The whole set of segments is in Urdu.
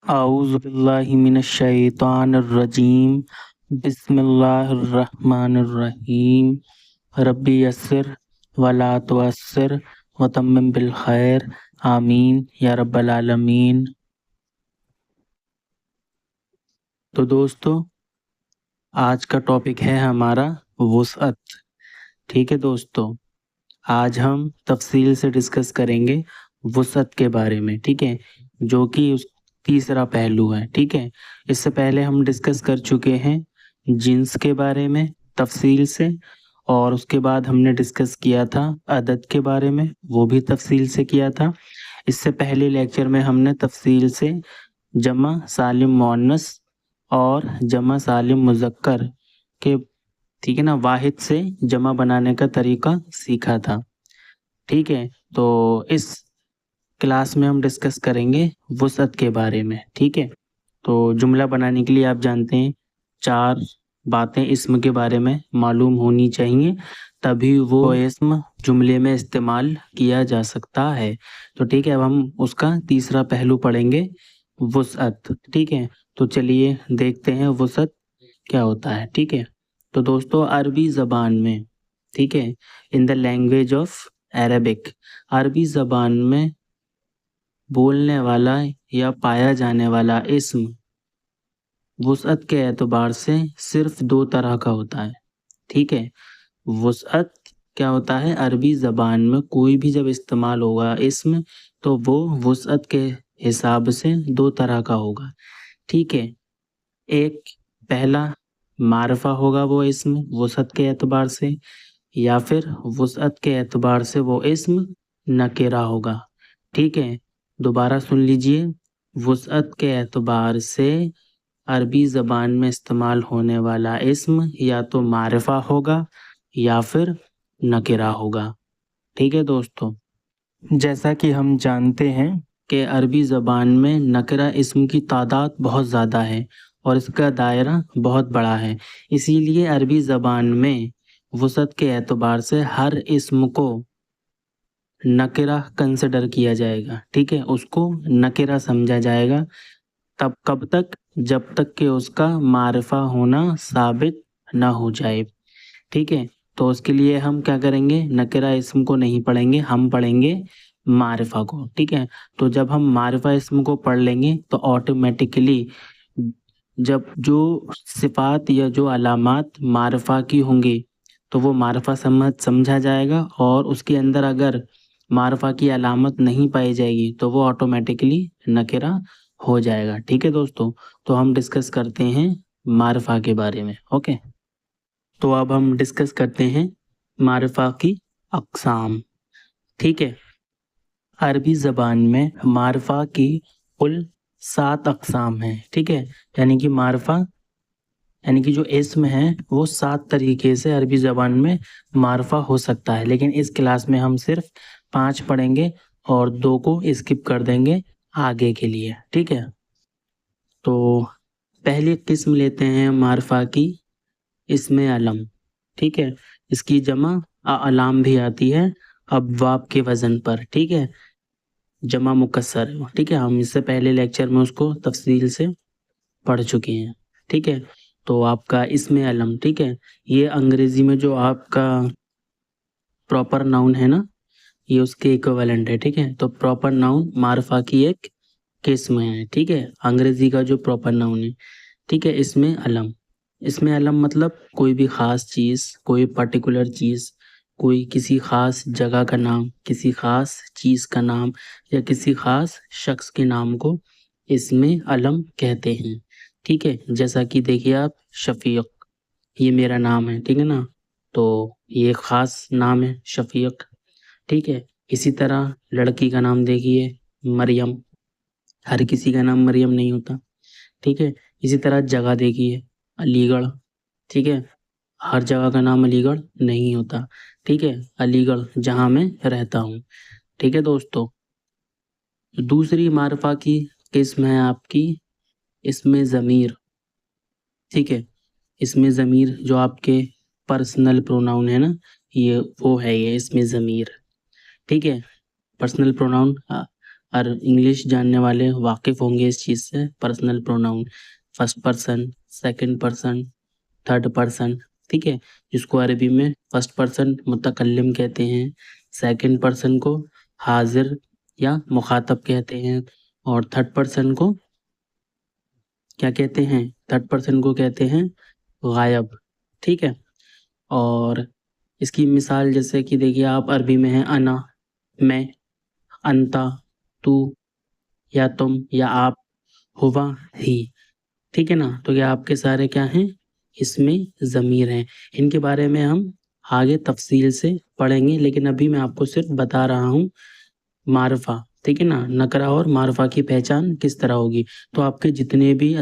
اعوذ باللہ من الشیطان الرجیم بسم اللہ الرحمن الرحیم ربی یسر ولا تعسر وتمم بالخیر آمین یا رب العالمین۔ تو دوستو آج کا ٹاپک ہے ہمارا وسعت۔ ٹھیک ہے دوستو، آج ہم تفصیل سے ڈسکس کریں گے وسعت کے بارے میں، ٹھیک ہے، جو کہ تیسرا پہلو ہے۔ ٹھیک ہے، اس سے پہلے ہم ڈسکس کر چکے ہیں جنس کے بارے میں تفصیل سے، اور اس کے بعد ہم نے ڈسکس کیا تھا عدد کے بارے میں، وہ بھی تفصیل سے کیا تھا۔ اس سے پہلے لیکچر میں ہم نے تفصیل سے جمع سالم مؤنث اور جمع سالم مذکر کے، ٹھیک ہے نا، واحد سے جمع بنانے کا طریقہ سیکھا تھا۔ ٹھیک ہے، تو اس کلاس میں ہم ڈسکس کریں گے وسعت کے بارے میں۔ ٹھیک ہے، تو جملہ بنانے کے لیے آپ جانتے ہیں 4 باتیں اسم کے بارے میں معلوم ہونی چاہیے، تبھی وہ اسم جملے میں استعمال کیا جا سکتا ہے۔ تو ٹھیک ہے، اب ہم اس کا تیسرا پہلو پڑھیں گے، وسعت۔ ٹھیک ہے، تو چلیے دیکھتے ہیں وسعت کیا ہوتا ہے۔ ٹھیک ہے، تو دوستو عربی زبان میں، ٹھیک ہے، ان دا لینگویج آف عربک، عربی زبان میں بولنے والا یا پایا جانے والا اسم وسعت کے اعتبار سے صرف 2 طرح کا ہوتا ہے۔ ٹھیک ہے، وسعت کیا ہوتا ہے؟ عربی زبان میں کوئی بھی جب استعمال ہوگا اسم تو وہ وسعت کے حساب سے 2 طرح کا ہوگا۔ ٹھیک ہے، ایک پہلا معرفہ ہوگا وہ اسم وسعت کے اعتبار سے، یا پھر وسعت کے اعتبار سے وہ اسم نکرہ ہوگا۔ ٹھیک ہے، دوبارہ سن لیجئے، وسعت کے اعتبار سے عربی زبان میں استعمال ہونے والا اسم یا تو معرفہ ہوگا یا پھر نکرہ ہوگا۔ ٹھیک ہے دوستو، جیسا کہ ہم جانتے ہیں کہ عربی زبان میں نکرہ اسم کی تعداد بہت زیادہ ہے اور اس کا دائرہ بہت بڑا ہے، اسی لیے عربی زبان میں وسعت کے اعتبار سے ہر اسم کو نکرہ کنسیڈر کیا جائے گا۔ ٹھیک ہے، اس کو نکرہ سمجھا جائے گا، تب کب تک؟ جب تک کہ اس کا معرفہ ہونا ثابت نہ ہو جائے۔ ٹھیک ہے، تو اس کے لیے ہم کیا کریں گے؟ نکرہ اسم کو نہیں پڑھیں گے، ہم پڑھیں گے معرفہ کو۔ ٹھیک ہے، تو جب ہم معرفہ اسم کو پڑھ لیں گے تو آٹومیٹکلی جب جو صفات یا جو علامات معرفہ کی ہوں گی تو وہ معرفہ سمجھا جائے گا، اور اس کے اندر اگر معرفہ کی علامت نہیں پائی جائے گی تو وہ آٹومیٹکلی نکرہ ہو جائے گا۔ ٹھیک ہے دوستو، تو ہم ڈسکس کرتے ہیں معرفہ کے بارے میں۔ اوکے، تو اب ہم ڈسکس کرتے ہیں معرفہ کی اقسام۔ ٹھیک ہے، عربی زبان میں معرفہ کی کل 7 اقسام ہیں۔ ٹھیک ہے، یعنی کہ معرفہ، یعنی کہ جو اسم ہے وہ 7 طریقے سے عربی زبان میں معرفہ ہو سکتا ہے، لیکن اس کلاس میں ہم صرف 5 پڑھیں گے اور 2 کو اسکپ کر دیں گے آگے کے لیے۔ ٹھیک ہے، تو پہلی قسم لیتے ہیں معرفہ کی، اسم علم۔ ٹھیک ہے، اس کی جمع اعلام بھی آتی ہے ابواب کے وزن پر۔ ٹھیک ہے، جمع مکسر ہے۔ ٹھیک ہے، ہم اس سے پہلے لیکچر میں اس کو تفصیل سے پڑھ چکے ہیں۔ ٹھیک ہے، تو آپ کا اسم علم، ٹھیک ہے، یہ انگریزی میں جو آپ کا پراپر ناؤن ہے نا، یہ اس کے ایکویلنٹ ہے۔ ٹھیک ہے، تو پراپر ناؤن معرفہ کی ایک قسم ہے۔ ٹھیک ہے، انگریزی کا جو پراپر ناؤن ہے۔ ٹھیک ہے، اسم علم، اسم علم مطلب کوئی بھی خاص چیز، کوئی پرٹیکولر چیز، کوئی کسی خاص جگہ کا نام، کسی خاص چیز کا نام، یا کسی خاص شخص کے نام کو اسم علم کہتے ہیں۔ ٹھیک ہے، جیسا کہ دیکھیے آپ، شفیق، یہ میرا نام ہے، ٹھیک ہے نا، تو یہ ایک خاص نام ہے شفیق۔ ٹھیک ہے، اسی طرح لڑکی کا نام دیکھیے مریم، ہر کسی کا نام مریم نہیں ہوتا۔ ٹھیک ہے، اسی طرح جگہ دیکھیے علی گڑھ، ٹھیک ہے، ہر جگہ کا نام علی گڑھ نہیں ہوتا۔ ٹھیک ہے، علی گڑھ جہاں میں رہتا ہوں۔ ٹھیک ہے دوستو، دوسری معرفہ کی قسم ہے آپ کی اسم ضمیر۔ ٹھیک ہے، اسم ضمیر جو آپ کے پرسنل پروناؤن ہے نا، یہ وہ ہے، یہ اسم ضمیر۔ ٹھیک ہے، پرسنل پروناؤن اور انگلش جاننے والے واقف ہوں گے اس چیز سے. Personal pronoun first person, second person, third person, ٹھیک ہے, جس کو عربی میں فرسٹ پرسن متکلم کہتے ہیں, سیکنڈ پرسن کو حاضر یا مخاطب کہتے ہیں, اور تھرڈ پرسن کو کیا کہتے ہیں؟ تھرڈ پرسن کو کہتے ہیں غائب, ٹھیک ہے. اور اس کی مثال جیسے کہ دیکھیے آپ عربی میں ہے انا, میں, انتا, تو, یا تم, یا آپ, ہوا, ہی, ٹھیک ہے نا. تو یہ آپ کے سارے کیا ہیں؟ اس میں ضمیر ہیں. ان کے بارے میں ہم آگے تفصیل سے پڑھیں گے, لیکن ابھی میں آپ کو صرف بتا رہا ہوں معرفہ, ٹھیک ہے نا. نکرہ اور معرفہ کی پہچان کس طرح ہوگی. تو آپ کے جتنے بھی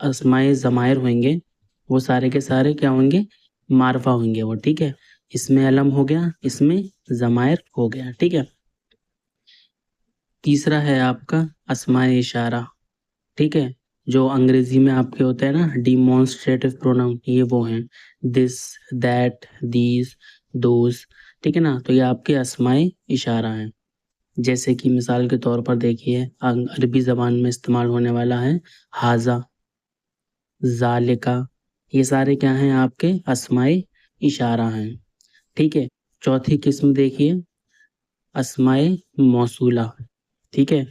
اسماء ضمائر ہوئیں گے وہ سارے کے سارے کیا ہوں گے؟ معرفہ ہوئیں گے وہ, ٹھیک ہے. اس میں علم ہو گیا, اس میں ضمائر ہو گیا, ٹھیک ہے. تیسرا ہے آپ کا اسماء اشارہ, ٹھیک ہے, جو انگریزی میں آپ کے ہوتا ہے نا ڈیمونسٹریٹو پروناؤن, یہ وہ ہیں دس, دیٹ, دیز, دوز, ٹھیک ہے نا. تو یہ آپ کے اسماء اشارہ ہیں. جیسے کہ مثال کے طور پر دیکھیے عربی زبان میں استعمال ہونے والا ہے ہاذا, ذالکا, یہ سارے کیا ہیں؟ آپ کے اسماء اشارہ ہیں, ٹھیک ہے. چوتھی قسم دیکھیے اسماء موصولہ, ٹھیک ہے,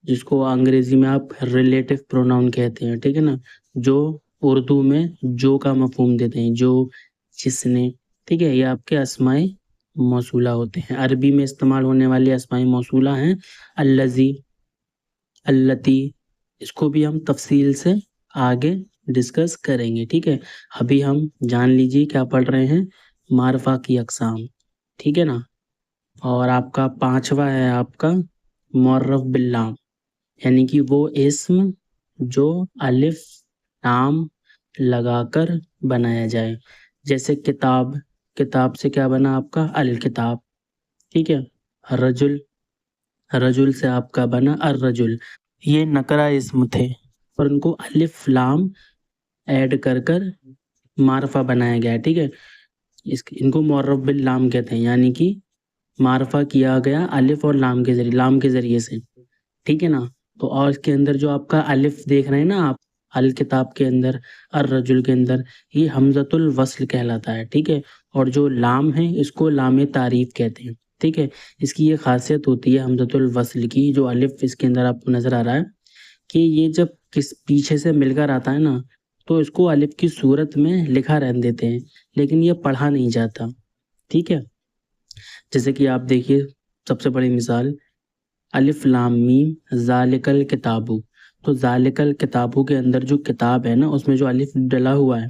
جس کو انگریزی میں آپ ریلیٹو پروناؤن کہتے ہیں, ٹھیک ہے نا. جو اردو میں جو کا مفہوم دیتے ہیں, جو, جس نے, ٹھیک ہے. یہ آپ کے اسماء موصولہ ہوتے ہیں. عربی میں استعمال ہونے والی اسماء موصولہ ہیں الذی, اللتی, اس کو بھی ہم تفصیل سے آگے ڈسکس کریں گے, ٹھیک ہے. ابھی ہم جان لیجیے کیا پڑھ رہے ہیں؟ معرفہ کی اقسام, ٹھیک ہے نا. اور آپ کا پانچواں ہے آپ کا معرف باللام, یعنی کہ وہ اسم جو الف لام لگا کر بنایا جائے. جیسے کتاب, کتاب سے کیا بنا آپ کا؟ الکتاب, ٹھیک ہے. رجل, رجل سے آپ کا بنا الرجل. یہ نکرہ اسم تھے اور ان کو الف لام ایڈ کر کر معرفہ بنایا گیا ہے, ٹھیک ہے. ان کو معرف باللام کہتے ہیں, یعنی کہ معرفہ کیا گیا الف اور لام کے ذریعے سے, ٹھیک ہے نا. تو اور اس کے اندر جو آپ کا الف دیکھ رہے ہیں نا آپ الکتاب کے اندر, الرجل کے اندر, یہ حمزۃ الوصل کہلاتا ہے, ٹھیک ہے. اور جو لام ہے اس کو لام تعریف کہتے ہیں, ٹھیک ہے. اس کی یہ خاصیت ہوتی ہے حمزۃ الوصل کی, جو الف اس کے اندر آپ کو نظر آ رہا ہے کہ یہ جب کس پیچھے سے مل کر آتا ہے نا تو اس کو الف کی صورت میں لکھا رہنے دیتے ہیں, لیکن یہ پڑھا نہیں جاتا, ٹھیک ہے. جیسے کہ آپ دیکھیے سب سے بڑی مثال الف لام میم ذالک الکتاب. تو ذالک الکتاب کے اندر جو کتاب ہے نا اس میں جو الف ڈلا ہوا ہے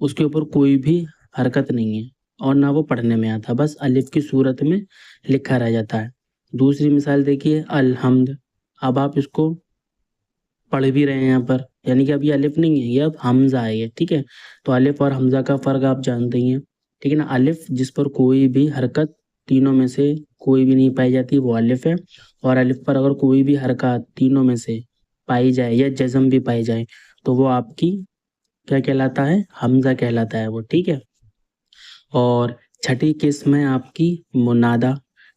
اس کے اوپر کوئی بھی حرکت نہیں ہے اور نہ وہ پڑھنے میں آتا, بس الف کی صورت میں لکھا رہ جاتا ہے. دوسری مثال دیکھیے الحمد. اب آپ اس کو پڑھ بھی رہے ہیں یہاں پر, یعنی کہ اب یہ الف نہیں ہے, یہ اب حمزہ ہے یہ, ٹھیک ہے. تو الف اور حمزہ کا فرق آپ جانتے ہی ہیں, ٹھیک ہے نا. الف جس پر کوئی بھی حرکت تینوں میں سے کوئی بھی نہیں پائی جاتی وہ الف ہے, اور الف پر اگر کوئی بھی حرکات تینوں میں سے پائی جائے یا جزم بھی پائی جائے تو وہ آپ کی کیا کہلاتا ہے؟ حمزہ کہلاتا ہے وہ, ٹھیک ہے. اور چھٹی قسم ہے آپ کی منادا,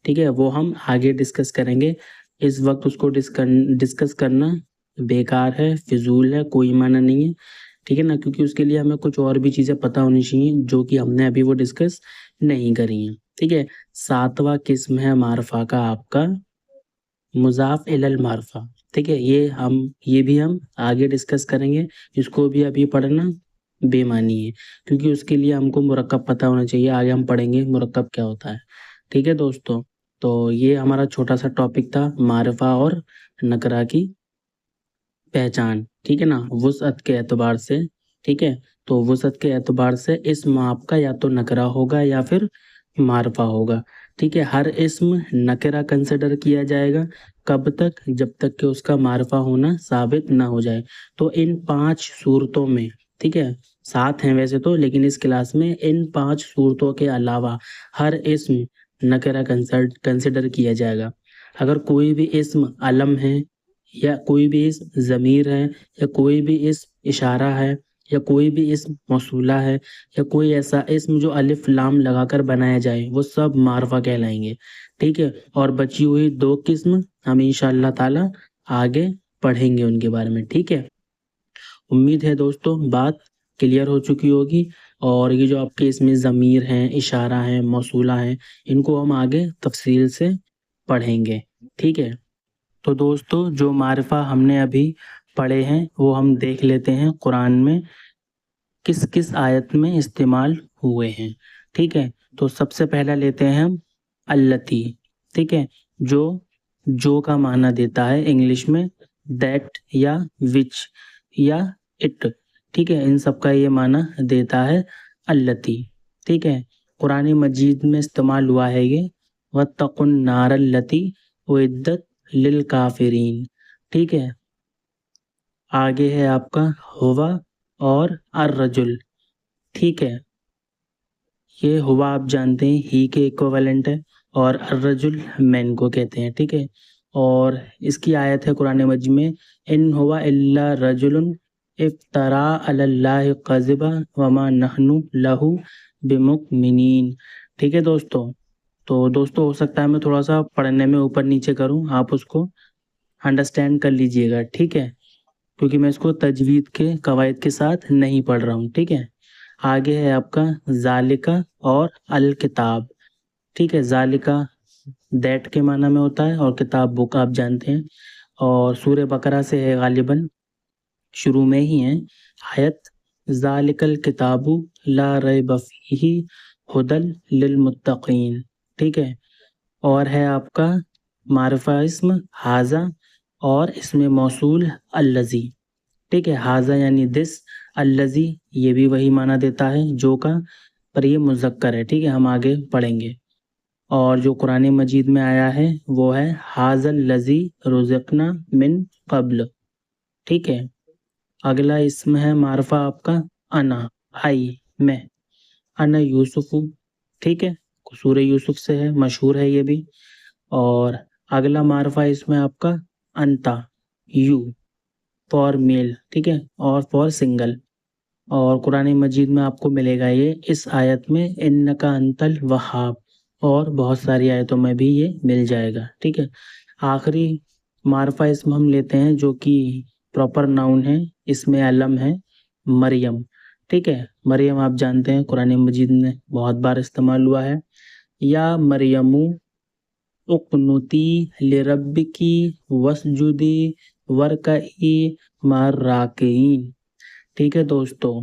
ٹھیک ہے, وہ ہم آگے ڈسکس کریں گے. اس وقت اس کو ڈسکس کرنا بیکار ہے, فضول ہے, کوئی معنی نہیں ہے, ٹھیک ہے نا, کیونکہ اس کے لیے ہمیں کچھ اور بھی چیزیں پتہ ہونی چاہیے جو کہ ہم نے ابھی وہ ڈسکس نہیں کری ہیں, ٹھیک ہے. ساتواں قسم ہے معرفہ کا آپ کا مضاف الی المعرفہ, ٹھیک ہے. یہ بھی ہم آگے ڈسکس کریں گے. اس کو بھی ابھی پڑھنا بے معنی ہے, کیونکہ اس کے لیے ہم کو مرکب پتہ ہونا چاہیے. آگے ہم پڑھیں گے مرکب کیا ہوتا ہے, ٹھیک ہے دوستوں. تو یہ ہمارا چھوٹا سا ٹاپک تھا معرفہ اور نکرہ کی پہچان, ٹھیک ہے نا, وسعت کے اعتبار سے, ٹھیک ہے. تو وسعت کے اعتبار سے اسم آپ کا یا تو نکرہ ہوگا یا پھر معرفہ ہوگا, ٹھیک ہے. ہر اسم نکرہ کنسیڈر کیا جائے گا, کب تک؟ جب تک کہ اس کا معرفہ ہونا ثابت نہ ہو جائے. تو ان 5 صورتوں میں, ٹھیک ہے, 7 ہیں ویسے تو, لیکن اس کلاس میں ان 5 صورتوں کے علاوہ ہر اسم نکرہ کنسیڈر کیا جائے گا. اگر کوئی بھی اسم علم ہے یا کوئی بھی اسم ضمیر ہے یا کوئی بھی اسم اشارہ ہے یا کوئی بھی اسم موصولہ ہے یا کوئی ایسا اسم جو الف لام لگا کر بنایا جائے, وہ سب معرفہ کہلائیں گے, ٹھیک ہے. اور بچی ہوئی 2 قسم ہم انشاءاللہ تعالی آگے پڑھیں گے ان کے بارے میں، ٹھیک ہے۔ امید ہے دوستوں بات کلیئر ہو چکی ہوگی، اور یہ جو آپ کے اس میں ضمیر ہیں، اشارہ ہیں، موصولہ ہیں، ان کو ہم آگے تفصیل سے پڑھیں گے، ٹھیک ہے۔ تو دوستوں جو معرفہ ہم نے ابھی پڑھے ہیں وہ ہم دیکھ لیتے ہیں قرآن میں کس کس آیت میں استعمال ہوئے ہیں، ٹھیک ہے۔ تو سب سے پہلا لیتے ہیں ہم التی، ٹھیک ہے، جو کا معنی دیتا ہے انگلش میں دیٹ یا وچ یا اٹ، ٹھیک ہے، ان سب کا یہ معنی دیتا ہے التی، ٹھیک ہے۔ قرآن مجید میں استعمال ہوا ہے یہ وَاتَّقُوا النَّارَ الَّتِي أُعِدَّتْ لِلْكَافِرِينَ، ٹھیک ہے۔ آگے ہے آپ کا ہوا اور الرجل، ٹھیک ہے، یہ ہوا آپ جانتے ہیں ہی کے ایکویولنٹ ہے، اور الرجل مین کو کہتے ہیں، ٹھیک ہے۔ اور اس کی آیت ہے قرآن مجید میں ان ہوا الا رجل افترا علی اللہ کذبا وما نحن لہ بمؤمنین، ٹھیک ہے دوستوں۔ تو دوستوں ہو سکتا ہے میں تھوڑا سا پڑھنے میں اوپر نیچے کروں، آپ اس کو انڈرسٹینڈ کر لیجئے گا، ٹھیک ہے، کیونکہ میں اس کو تجوید کے قواعد کے ساتھ نہیں پڑھ رہا ہوں، ٹھیک ہے۔ آگے ہے آپ کا ذالکہ اور الکتاب، ٹھیک ہے، ذالکہ دیٹ کے معنی میں ہوتا ہے، اور کتاب بک آپ جانتے ہیں، اور سورہ بقرہ سے ہے غالباً، شروع میں ہی ہے آیت ذالک الکتاب لا ریب فیہ ھدی للمتقین، ٹھیک ہے۔ اور ہے آپ کا معرفہ اسم ھذا اور اسم موصول الذی، ٹھیک ہے، ھذا یعنی دس، الذی یہ بھی وہی معنی دیتا ہے جو کا، پر یہ مذکر ہے، ٹھیک ہے، ہم آگے پڑھیں گے۔ اور جو قرآن مجید میں آیا ہے وہ ہے ھذا الذی رزقنا من قبل، ٹھیک ہے۔ اگلا اسم ہے معرفہ آپ کا انا، آئی، میں، انا یوسف، ٹھیک ہے، سورہ یوسف سے ہے، مشہور ہے یہ بھی۔ اور اگلا معرفہ اسم ہے آپ کا انتا، یو، فار میل، ٹھیک ہے، اور فار سنگل۔ اور قرآن مجید میں آپ کو ملے گا یہ اس آیت میں انکا انت الوہاب، اور بہت ساری آیتوں میں بھی یہ مل جائے گا، ٹھیک ہے۔ آخری معرفہ اسم ہم لیتے ہیں جو کہ پراپر ناؤن ہے، اس میں علم ہے، مریم، ٹھیک ہے۔ مریم آپ جانتے ہیں قرآن مجید میں بہت بار استعمال ہوا ہے، یا مریم اقنتی لربکی واسجدی ورکعی مع الراکعین، ٹھیک ہے دوستو۔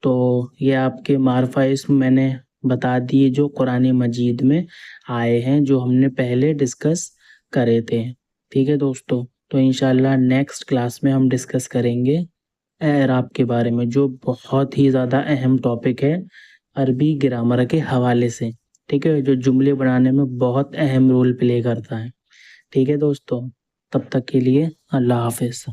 تو یہ آپ کے معرفہ اسم میں نے بتا دیے جو قرآن مجید میں آئے ہیں، جو ہم نے پہلے ڈسکس کرے تھے، ٹھیک ہے دوستو۔ تو انشاءاللہ نیکسٹ کلاس میں ہم ڈسکس کریں گے اعراب کے بارے میں، جو بہت ہی زیادہ اہم ٹاپک ہے عربی گرامر کے حوالے سے، ٹھیک ہے، جو جملے بنانے میں بہت اہم رول پلے کرتا ہے، ٹھیک ہے دوستو۔ تب تک کے لیے اللہ حافظ۔